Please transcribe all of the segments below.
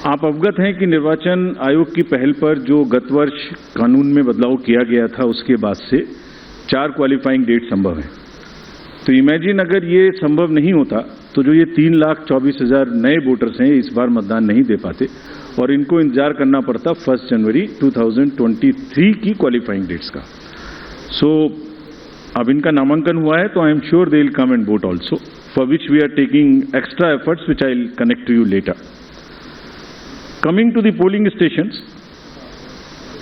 आप अवगत हैं कि निर्वाचन आयोग की पहल पर जो गत वर्ष कानून में बदलाव किया गया था, उसके बाद से 4 क्वालिफाइंग डेट संभव है। तो इमेजिन अगर ये संभव नहीं होता तो जो ये 3,24,000 नए वोटर्स हैं इस बार मतदान नहीं दे पाते और इनको इंतजार करना पड़ता 1 जनवरी 2023 की क्वालिफाइंग डेट्स का। सो अब इनका नामांकन हुआ है तो I am sure they will come and vote also, for which we are taking extra efforts which I will connect to you later. Coming to the polling stations,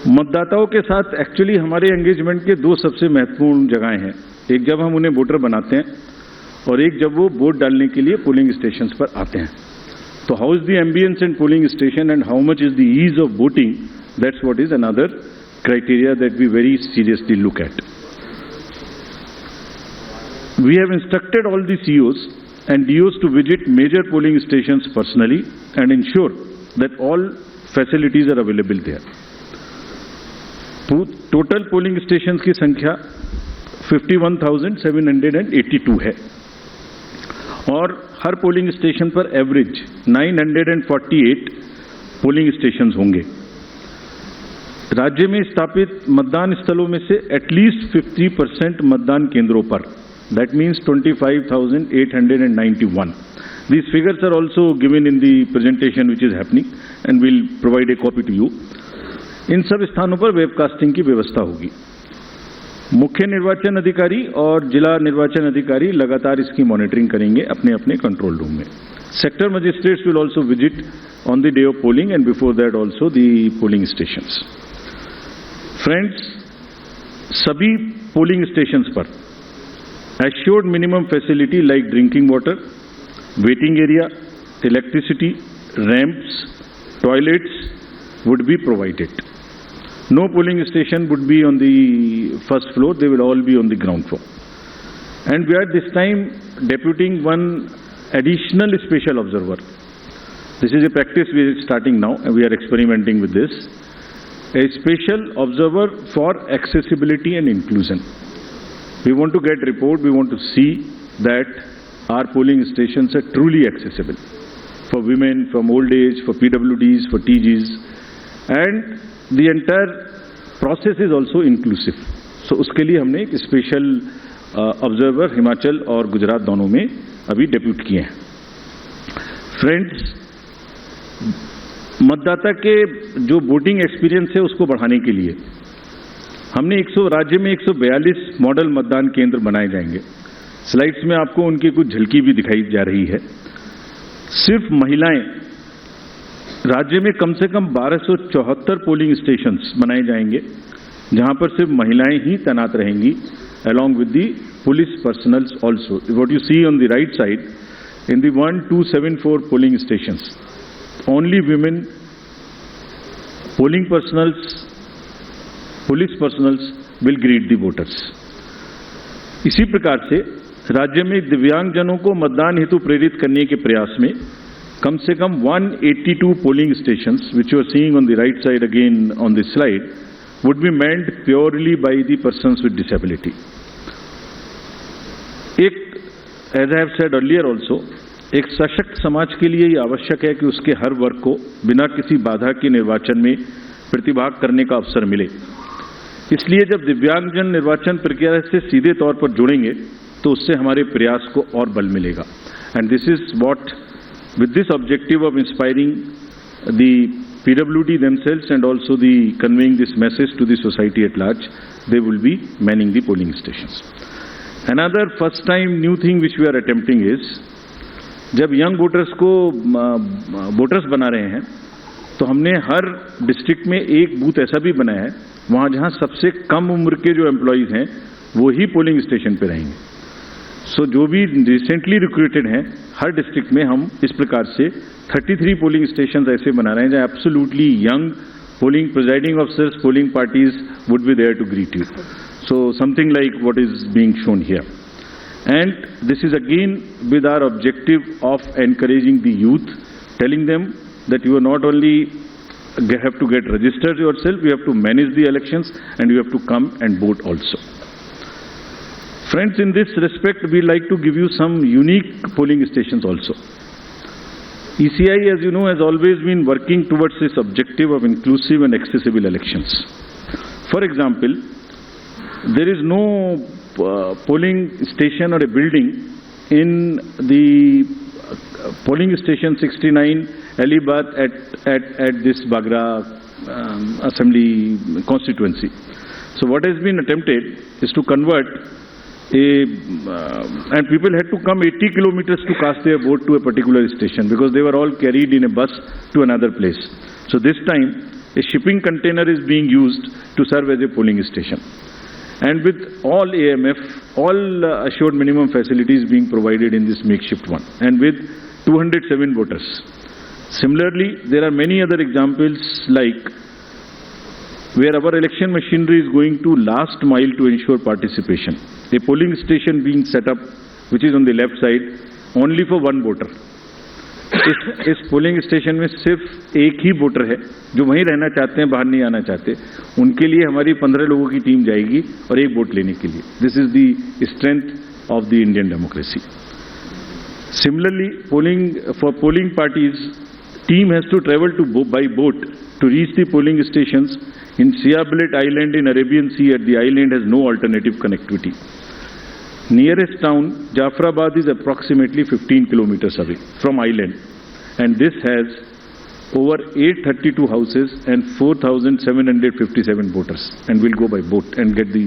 मतदाताओं के साथ एक्चुअली हमारे एंगेजमेंट के 2 सबसे महत्वपूर्ण जगहें हैं। एक जब हम उन्हें वोटर बनाते हैं और एक जब वो वोट डालने के लिए पोलिंग स्टेशंस पर आते हैं। तो how is the ambience in polling station and how much is the ease of voting, that's what is another criteria that we very seriously look at. We have instructed all the CEOs and DOs to visit major polling stations personally and ensure that all facilities are available there. Total polling stations की संख्या 51,782 है और हर polling station पर average 948 polling stations होंगे। राज्य में स्थापित मतदान स्थलों में से एटलीस्ट 50% मतदान केंद्रों पर, that means 25,891. These figures are also given in the presentation which is happening and we'll provide a copy to you. इन सब स्थानों पर वेबकास्टिंग की व्यवस्था होगी। मुख्य निर्वाचन अधिकारी और जिला निर्वाचन अधिकारी लगातार इसकी मॉनिटरिंग करेंगे अपने अपने कंट्रोल रूम में। Sector magistrates will also visit on the day of polling and before that also the polling stations. Friends, सभी पोलिंग स्टेशंस पर assured minimum facility like drinking water, waiting area, electricity, ramps, toilets would be provided. No polling station would be on the first floor, they will all be on the ground floor. And we are this time deputing one additional special observer. This is a practice we are starting now and we are experimenting with this. A special observer for accessibility and inclusion. We want to get report, we want to see that our polling stations are truly accessible for women, from old age, for PWDs, for TGs, and the entire process is also inclusive. So उसके लिए हमने एक special observer Himachal और गुजरात दोनों में अभी depute किए हैं. फ्रेंड्स, मतदाता के जो वोटिंग एक्सपीरियंस है उसको बढ़ाने के लिए हमने राज्य में 142 मॉडल मतदान केंद्र बनाए जाएंगे. स्लाइड्स में आपको उनकी कुछ झलकी भी दिखाई जा रही है. सिर्फ महिलाएं, राज्य में कम से कम 1274 पोलिंग स्टेशंस बनाए जाएंगे जहां पर सिर्फ महिलाएं ही तैनात रहेंगी, along with the police personnel also. What you see on the right side, in the 1274 polling stations, only women, polling personnels, police personnels will greet the voters. इसी प्रकार से राज्य में दिव्यांगजनों को मतदान हेतु प्रेरित करने के प्रयास में कम से कम 182 polling stations, which you are seeing on the right side again on this slide, would be manned purely by the persons with disability. As I have said earlier also, एक सशक्त समाज के लिए ये आवश्यक है कि उसके हर वर्ग को बिना किसी बाधा के निर्वाचन में प्रतिभाग करने का अवसर मिले. इसलिए जब दिव्यांगजन निर्वाचन प्रक्रिया से सीधे तौर पर जुड़ेंगे तो उससे हमारे प्रयास को और बल मिलेगा. And this is what, with this objective of inspiring the PWD themselves and also the conveying this message to the society at large, they will be manning the polling stations. Another first time new thing which we are attempting is, जब young voters को voters बना रहे हैं तो हमने हर district में एक booth ऐसा भी बनाया है वहां जहां सबसे कम उम्र के जो एम्प्लॉइज हैं वो ही पोलिंग स्टेशन पे रहेंगे. सो जो भी रिसेंटली रिक्रूटेड हैं हर डिस्ट्रिक्ट में हम इस प्रकार से 33 पोलिंग स्टेशन ऐसे बना रहे हैं जहां absolutely young polling presiding officers, polling parties would be there to greet you. So something like what is being shown here. And this is again with our objective of encouraging the youth, telling them that you are not only have to get registered yourself, you have to manage the elections and you have to come and vote also. Friends, in this respect we like to give you some unique polling stations also. ECI, as you know, has always been working towards this objective of inclusive and accessible elections. For example, there is no polling station or a building in the polling station 69 Alibad at this Bagra assembly constituency. So what has been attempted is to convert and people had to come 80 kilometers to cast their vote to a particular station because they were all carried in a bus to another place. So this time a shipping container is being used to serve as a polling station. And with all AMF, all assured minimum facilities being provided in this makeshift one, and with 207 voters. Similarly, there are many other examples like where our election machinery is going to last mile to ensure participation. A polling station being set up, which is on the left side, only for one voter. इस polling station में सिर्फ एक ही voter है जो वहीं रहना चाहते हैं, बाहर नहीं आना चाहते. उनके लिए हमारी 15 लोगों की टीम जाएगी और एक वोट लेने के लिए. This is the strength of the Indian democracy. Similarly, for polling parties, team has to travel by boat to reach the polling stations in Siabelet Island in Arabian Sea. At the island has no alternative connectivity. Nearest town, Jafrabad, is approximately 15 kilometers away from island, and this has over 832 houses and 4,757 voters, and will go by boat and get the